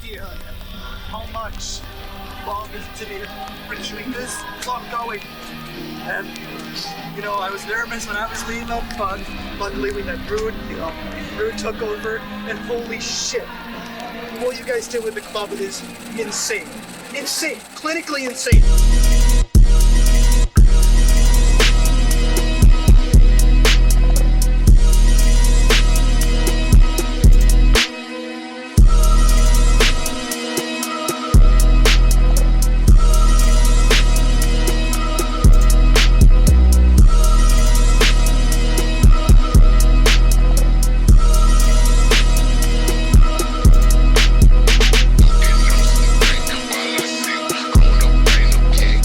idea how much longer today for keeping this clock going. And you know, I was nervous when I was leading up, but luckily we had Rude. Rude took over, and holy shit, what you guys did with the club is insane. Insane, clinically insane. King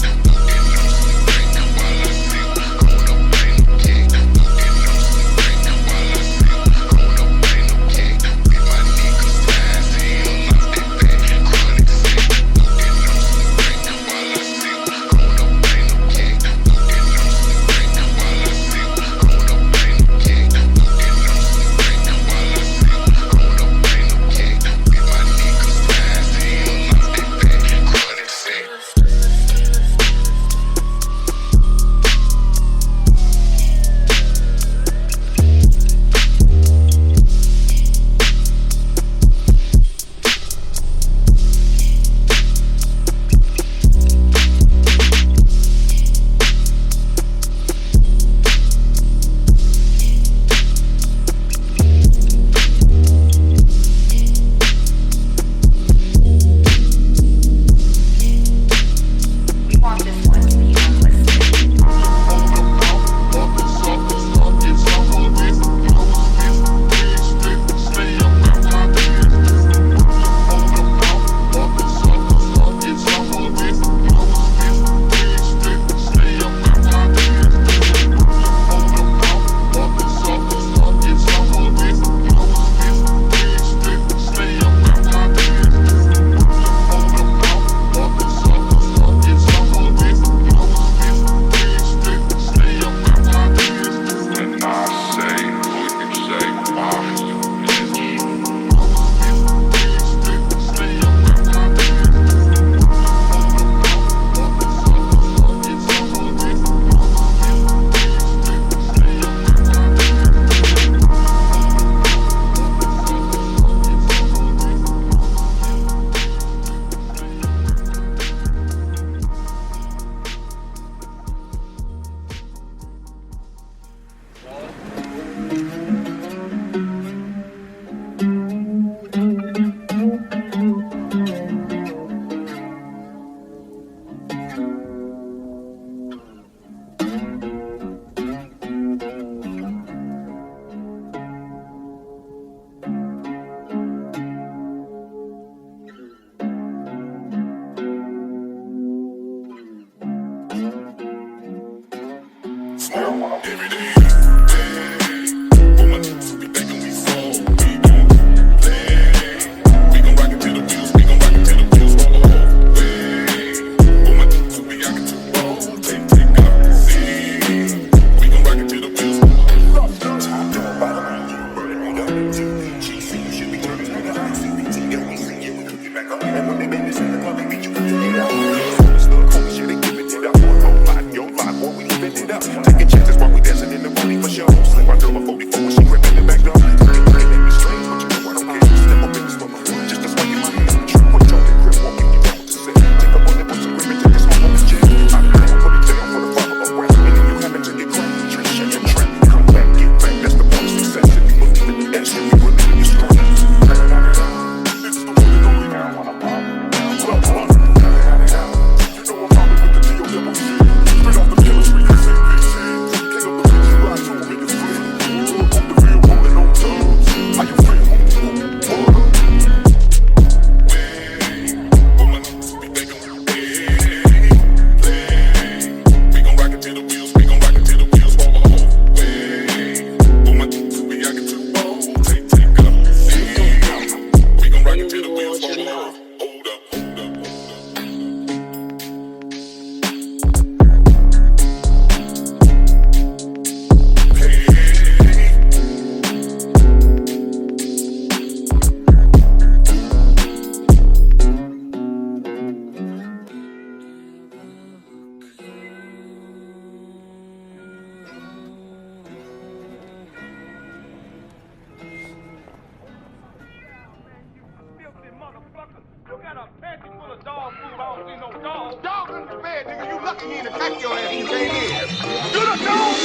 dog under the bed, nigga. You lucky he ain't attack your ass when you came in. You don't know,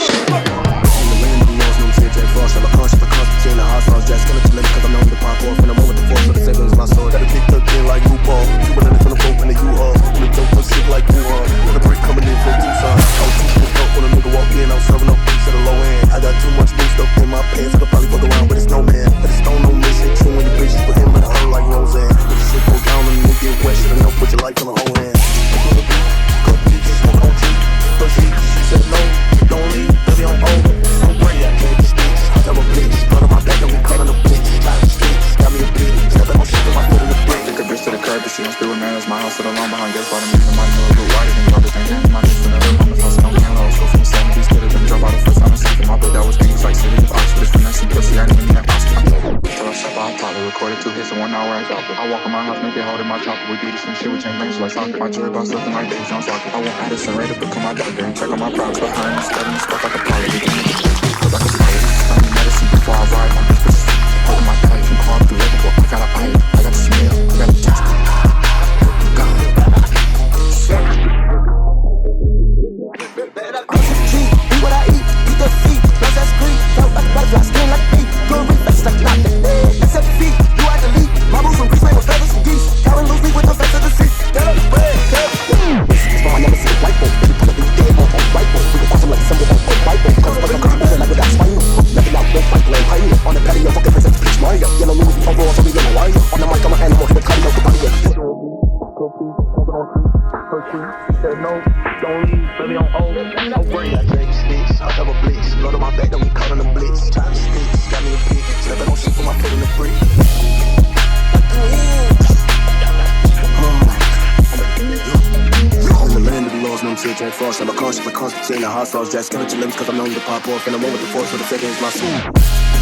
Frost, I'm a conscious, between the hot sauce, jack, skeleton, cause I'm known to pop off, and I'm over the force, so the second is my sword. Got a big tucked in like RuPaul, 2 minutes on the rope in the U-Haul, and the dope was sick like Wuhan, got a brick coming in from Tucson. I was too pissed up when a nigga walked in, I was serving up beats at the low end. I got too much boost up in my pants, I could probably fuck around with a snowman. But it's stone on me, shit, true when the bitches put him in the hole like Roseanne. If the shit go down and you get wet, should've known, put your life on the whole hand. Cut beats, smoke on tree, pussy, she said no, don't leave, baby, I'm over, I'm ready, I can't sticks. Tell a bitch, blood on my back, don't be cutting the bitch. Tired of sticks, got me a bitch, stepping on shit with my foot in the brick. Take a bitch to the curb, but she don't still with man. That's my house, sit alone behind gas, bottom reason my new look wider than garbage. Ain't damn, my bitch another mama's house, and I'm down low. So from the 70s, could've been drove out the first time I seen for my boy, that was things like City of Oxford. It's finesse and pussy, I didn't even need that Oscar. Till I step out, probably recorded 2 hits in 1 hour, I drop it. I walk in my house, make it hold in my chopper. We do the same shit, we change lanes like soccer. My jewelry box looking like Dave Jones rocket. I want Addison Ray to become my doctor and check on my props behind me, studying the stuff like a pilot. We can't get the cause like a pilot. Stunning medicine before I ride on this bitch. Holding my tight and calm through it. I got an eye, I got the smell, I got the taste. God. Eat what I eat, eat the feet, plus that's green. Felt like a butterfly, skin like a bee. Good reflex like nothing. Except the feet, you had to leave. My boots from Greece, made with feathers from geese. Carrying loose me with the face of the sea. Get up, red, this is for my nemesis, white boat. Baby, pull up in dead on white boat. We can watch them like symbol on white boat. Cause I'm moving like we got spinal. Nothing out, won't fight, blame pioneer. On the patio, fucking presents Peach Mario. Yellow Louis V overall, so we get my wire. On the mic, I'm an animal, hit the cardio, the body. She said no, don't leave, baby, I'm old. I'm worried, I drink sticks, I double blitz. Blood on my back, don't get caught on the blitz. Tired of sticks, got me a bitch. Stepping on shit, put my foot in the brick. In the land of the laws, no shit, Jack Frost. I'm a conscious, between the hot sauce, jack, skeleton, cause I'm known to pop off, and I'm over the force, so the second is my soul.